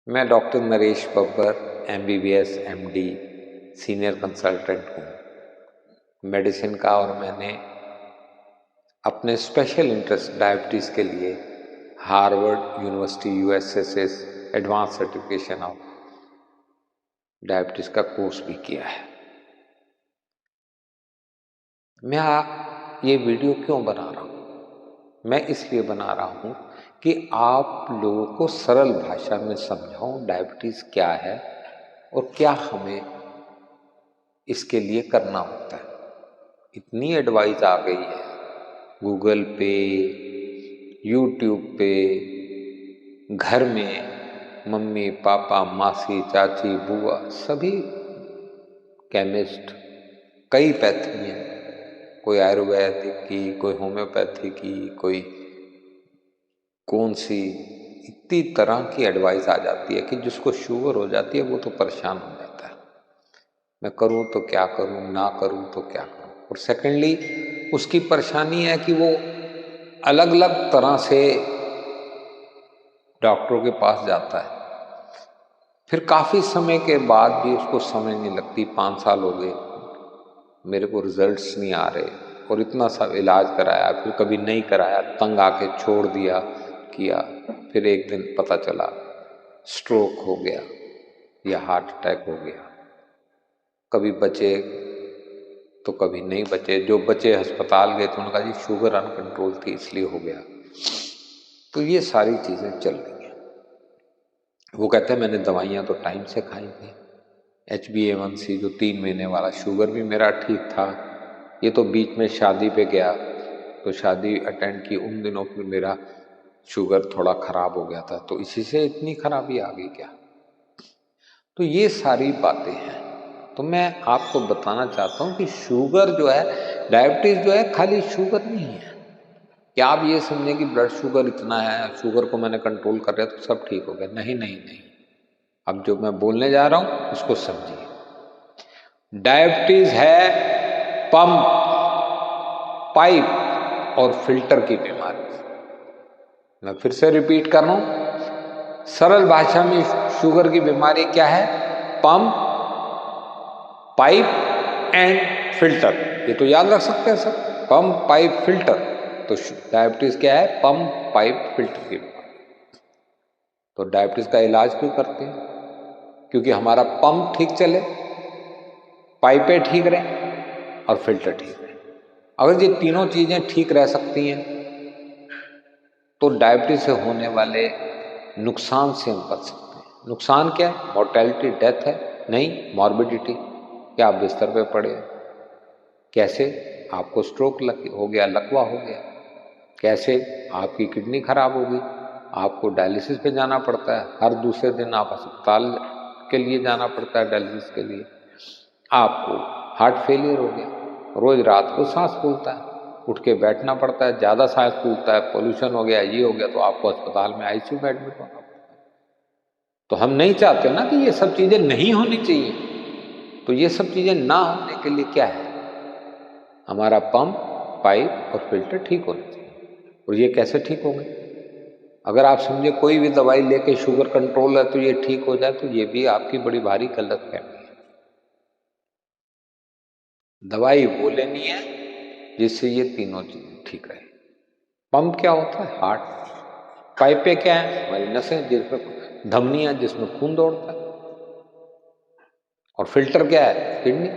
मैं doctor Naresh Babbar MBBS MD senior consultant हूँ medicine का, और मैंने अपने स्पेशल इंटरेस्ट डायबिटीज़ के लिए Harvard university USS's advance certification of diabetes का कोर्स भी किया है। मैं ये वीडियो क्यों बना रहा हूँ? मैं इसलिए बना रहा हूँ कि आप लोगों को सरल भाषा में समझाऊँ डायबिटीज़ क्या है और क्या हमें इसके लिए करना होता है। इतनी एडवाइस आ गई है गूगल पे, यूट्यूब पे, घर में मम्मी पापा मासी चाची बुआ सभी केमिस्ट, कई पैथी हैं, कोई आयुर्वेदिक की, कोई होम्योपैथी की, कोई कौन सी, इतनी तरह की एडवाइस आ जाती है कि जिसको शुगर हो जाती है वो तो परेशान हो जाता है। मैं करूँ तो क्या करूँ, ना करूँ तो क्या करूँ। और सेकेंडली उसकी परेशानी है कि वो अलग अलग तरह से डॉक्टरों के पास जाता है, फिर काफ़ी समय के बाद भी उसको समझ नहीं लगती। 5 साल हो गए, मेरे को रिजल्ट्स नहीं आ रहे, और इतना सब इलाज कराया, फिर कभी नहीं कराया, तंग आके छोड़ दिया किया। फिर एक दिन पता चला स्ट्रोक हो गया या हार्ट अटैक हो गया। कभी बचे तो कभी नहीं बचे। जो बचे अस्पताल गए तो उन्होंने कहा जी शुगर अनकंट्रोल थी इसलिए हो गया। तो ये सारी चीज़ें चल रही हैं। वो कहते हैं मैंने दवाइयाँ तो टाइम से खाई थी, HbA1c जो 3 महीने वाला, शुगर भी मेरा ठीक था। ये तो बीच में शादी पे गया तो शादी अटेंड की, उन दिनों फिर मेरा शुगर थोड़ा ख़राब हो गया था, तो इसी से इतनी खराबी आ गई क्या? तो ये सारी बातें हैं। तो मैं आपको बताना चाहता हूँ कि शुगर जो है, डायबिटीज़ जो है, खाली शुगर नहीं है कि आप ये समझें कि ब्लड शुगर इतना है, शुगर को मैंने कंट्रोल कर लिया तो सब ठीक हो गया। नहीं नहीं नहीं, अब जो मैं बोलने जा रहा हूँ उसको समझिए। डायबिटीज़ है पंप, पाइप और फिल्टर की बीमारी। मैं फिर से रिपीट कर रहा हूँ, सरल भाषा में शुगर की बीमारी क्या है? Pump, pipe and filter. ये तो याद रख सकते हैं सब, पंप पाइप फिल्टर। तो डायबिटीज क्या है? पंप पाइप फिल्टर की बीमारी। तो डायबिटीज का इलाज क्यों करते हैं? क्योंकि हमारा पंप ठीक चले, पाइपें ठीक रहें और फिल्टर ठीक रहे। अगर ये तीनों चीजें ठीक रह सकती हैं तो डायबिटीज से होने वाले नुकसान से हम बच सकते हैं। नुकसान क्या है? मोर्टेलिटी, डेथ है नहीं, मॉर्बिडिटी, क्या आप बिस्तर पे पड़े। कैसे? आपको स्ट्रोक हो गया, लकवा हो गया। कैसे? आपकी किडनी खराब हो गई, आपको डायलिसिस पे जाना पड़ता है, हर दूसरे दिन आप अस्पताल के लिए जाना पड़ता है डायलिसिस के लिए। आपको हार्ट फेलियर हो गया, रोज रात को सांस फूलता है, उठ के बैठना पड़ता है, ज़्यादा सांस फूलता है, पोल्यूशन हो गया, ये हो गया, तो आपको अस्पताल में ICU में एडमिट होना पड़ता है। तो हम नहीं चाहते ना कि ये सब चीज़ें नहीं होनी चाहिए। तो ये सब चीज़ें ना होने के लिए क्या है? हमारा पंप, पाइप और फिल्टर ठीक होना चाहिए। और ये कैसे ठीक होंगे? अगर आप समझे कोई भी दवाई लेके शुगर कंट्रोल है तो ये ठीक हो जाए, तो ये भी आपकी बड़ी भारी गलतफहमी है। दवाई वो लेनी है जिससे ये तीनों चीजें ठीक रहे। पंप क्या होता है? हार्ट। पाइपें क्या है? हमारी नसें, जिसमें धमनियां, जिसमें खून दौड़ता है। और फिल्टर क्या है? किडनी।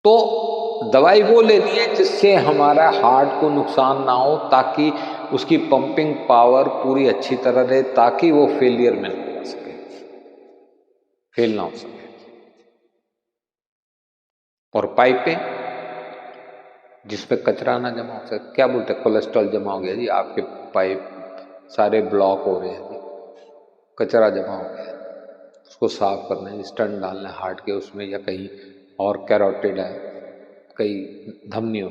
तो दवाई वो लेनी है जिससे हमारा हार्ट को नुकसान ना हो, ताकि उसकी पंपिंग पावर पूरी अच्छी तरह रहे, ताकि वो फेलियर में ना जा सके, फेल ना हो सके। और पाइपें जिसपे कचरा ना जमा हो सके, क्या बोलते हैं, कोलेस्ट्रॉल जमा हो गया जी, आपके पाइप सारे ब्लॉक हो रहे हैं, कचरा जमा हो गया, उसको साफ करना है, स्टंट डालना है हार्ट के उसमें या कहीं और, कैरोटिड है कई धमनियों,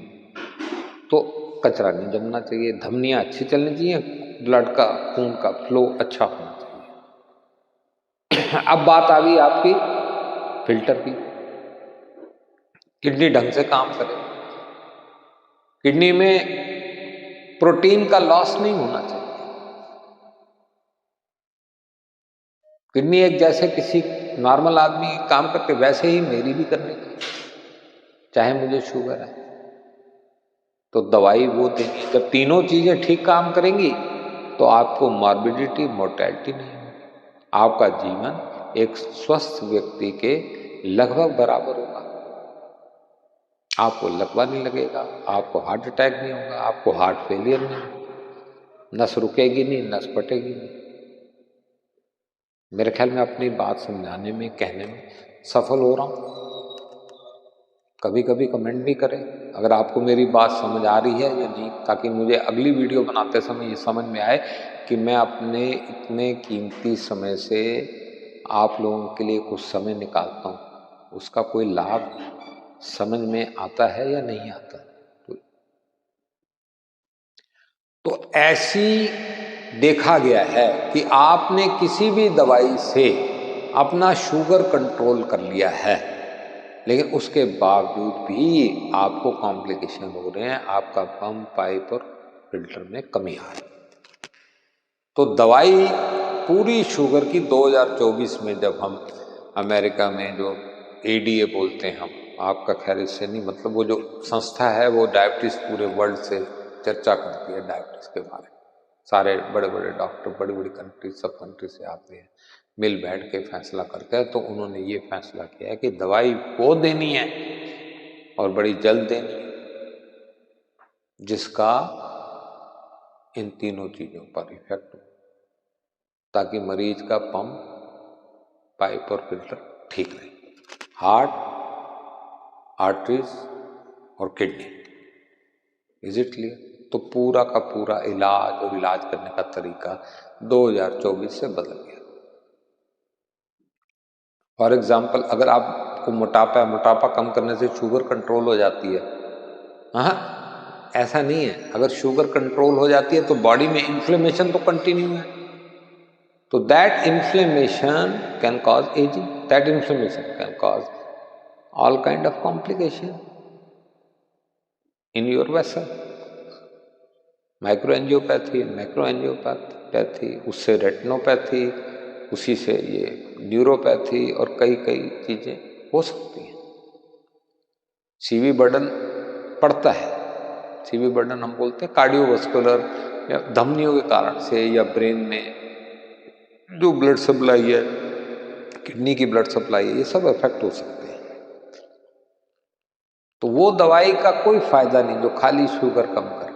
तो कचरा नहीं जमना चाहिए, धमनियाँ अच्छी चलनी चाहिए, ब्लड का, खून का फ्लो अच्छा होना चाहिए। अब बात आ गई आपकी फिल्टर की। किडनी ढंग से काम करे, किडनी में प्रोटीन का लॉस नहीं होना चाहिए। किडनी एक जैसे किसी नॉर्मल आदमी काम करते वैसे ही मेरी भी करनी चाहिए, चाहे मुझे शुगर है। तो दवाई वो देनी, जब तीनों चीजें ठीक काम करेंगी तो आपको मॉर्बिडिटी, मोर्टेलिटी नहीं होगी, आपका जीवन एक स्वस्थ व्यक्ति के लगभग बराबर होगा। आपको लकवा नहीं लगेगा, आपको हार्ट अटैक नहीं होगा, आपको हार्ट फेलियर नहीं होगा, नस रुकेगी नहीं, नस फटेगी नहीं। मेरे ख्याल में अपनी बात समझाने में, कहने में सफल हो रहा हूँ। कभी कभी कमेंट भी करें अगर आपको मेरी बात समझ आ रही है या नहीं, ताकि मुझे अगली वीडियो बनाते समय ये समझ में आए कि मैं अपने इतने कीमती समय से आप लोगों के लिए कुछ समय निकालता हूँ, उसका कोई लाभ समझ में आता है या नहीं आता। तो ऐसी देखा गया है कि आपने किसी भी दवाई से अपना शुगर कंट्रोल कर लिया है, लेकिन उसके बावजूद भी आपको कॉम्प्लिकेशन हो रहे हैं, आपका पंप, पाइप और फिल्टर में कमी आ रही है। तो दवाई पूरी शुगर की 2024 में जब हम अमेरिका में जो ADA बोलते हैं हम, आपका खैर इससे नहीं मतलब, वो जो संस्था है वो डायबिटीज पूरे वर्ल्ड से चर्चा करती है डायबिटीज के बारे में। सारे बड़े बड़े डॉक्टर बड़ी बड़ी कंट्री, सब कंट्री से आते हैं, मिल बैठ के फैसला करते हैं। तो उन्होंने ये फैसला किया है कि दवाई वो देनी है और बड़ी जल्द देनी है जिसका इन तीनों चीजों पर इफेक्ट हो, ताकि मरीज का पंप, पाइप और फिल्टर ठीक रहे, हार्ट, आर्टरीज और किडनी। Is it clear? तो पूरा का पूरा इलाज और इलाज करने का तरीका 2024 से बदल गया। फॉर एग्जाम्पल, अगर आपको मोटापा है, मोटापा कम करने से शुगर कंट्रोल हो जाती है? हाँ, ऐसा नहीं है। अगर शुगर कंट्रोल हो जाती है तो बॉडी में इन्फ्लेमेशन तो कंटिन्यू है, तो that inflammation can cause ageing, that inflammation can cause all kind of complication in your vessel. Micro angiopathy, macro angiopathy, उससे रेटिनोपैथी, उसी से ये न्यूरोपैथी और कई कई चीजें हो सकती हैं। सीवी बर्डन पड़ता है। सीवी बर्डन हम बोलते हैं कार्डियोवास्कुलर या धमनियों के कारण से, या ब्रेन में जो ब्लड सप्लाई है, किडनी की ब्लड सप्लाई है, ये सब इफेक्ट हो सकते हैं। तो वो दवाई का कोई फायदा नहीं जो खाली शुगर कम कर रही है।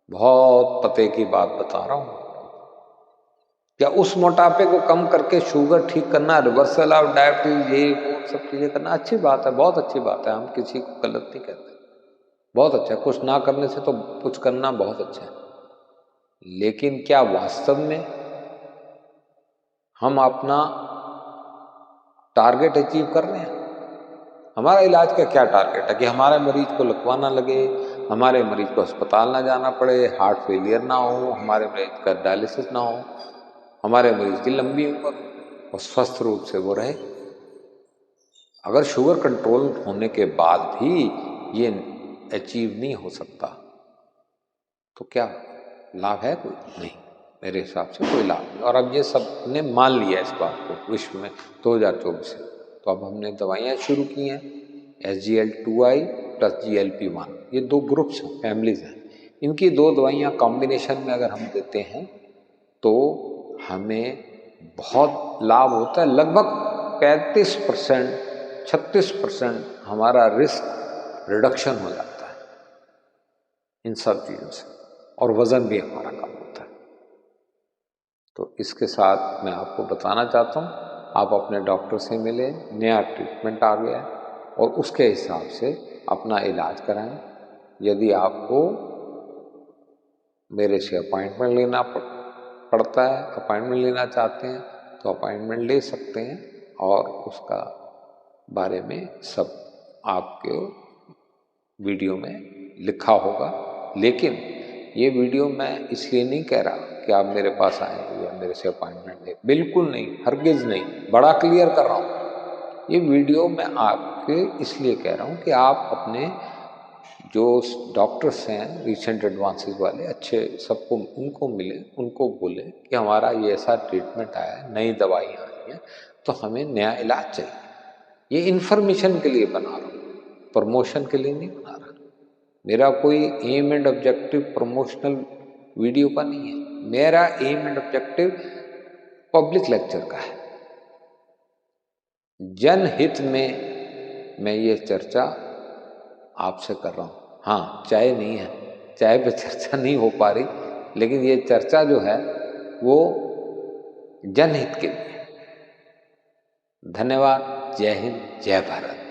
बहुत पते की बात बता रहा हूं। या उस मोटापे को कम करके शुगर ठीक करना, रिवर्सल ऑफ डायबिटीज, ये वो सब चीजें करना अच्छी बात है, बहुत अच्छी बात है, हम किसी को गलत नहीं कहते, बहुत अच्छा है। कुछ ना करने से तो कुछ करना बहुत अच्छा है। लेकिन क्या वास्तव में हम अपना टारगेट अचीव कर रहे हैं? हमारा इलाज का क्या टारगेट है कि हमारे मरीज को लकवा ना लगे, हमारे मरीज को अस्पताल ना जाना पड़े, हार्ट फेलियर ना हो, हमारे मरीज का डायलिसिस ना हो, हमारे मरीज की लंबी उम्र और स्वस्थ रूप से वो रहे। अगर शुगर कंट्रोल होने के बाद भी ये अचीव नहीं हो सकता तो क्या लाभ है? कोई नहीं, मेरे हिसाब से कोई लाभ नहीं। और अब ये सब ने मान लिया इस बात को विश्व में 2024 से। तो अब हमने दवाइयाँ शुरू की हैं, SGLT2I प्लस GLP-1, ये दो ग्रुप्स हैं, फैमिलीज हैं। इनकी दो दवाइयाँ कॉम्बिनेशन में अगर हम देते हैं तो हमें बहुत लाभ होता है। लगभग 35%, 36% हमारा रिस्क रिडक्शन हो जाता है इन सब चीज़ों से, और वज़न भी हमारा कम होता है। तो इसके साथ मैं आपको बताना चाहता हूँ, आप अपने डॉक्टर से मिलें, नया ट्रीटमेंट आ गया है, और उसके हिसाब से अपना इलाज कराएं। यदि आपको मेरे से अपॉइंटमेंट लेना पड़ता है, अपॉइंटमेंट लेना चाहते हैं तो अपॉइंटमेंट ले सकते हैं, और उसका बारे में सब आपके वीडियो में लिखा होगा। लेकिन ये वीडियो मैं इसलिए नहीं कह रहा कि आप मेरे पास आएँ या मेरे से अपॉइंटमेंट लें, बिल्कुल नहीं, हरगिज़ नहीं, बड़ा क्लियर कर रहा हूँ। ये वीडियो मैं आपके इसलिए कह रहा हूँ कि आप अपने जो डॉक्टर्स हैं रिसेंट एडवांसेस वाले अच्छे, सबको उनको मिले, उनको बोले कि हमारा ये ऐसा ट्रीटमेंट आया है, नई दवाइयाँ आई हैं, तो हमें नया इलाज चाहिए। ये इन्फॉर्मेशन के लिए बना रहा हूँ, प्रमोशन के लिए नहीं बना रहा। मेरा कोई aim and objective promotional video का नहीं है। मेरा aim and objective public lecture का है। जनहित में मैं ये चर्चा आपसे कर रहा हूँ। हाँ, चाय नहीं है, चाय पे चर्चा नहीं हो पा रही, लेकिन ये चर्चा जो है वो जनहित के लिए। धन्यवाद। जय हिंद, जय भारत।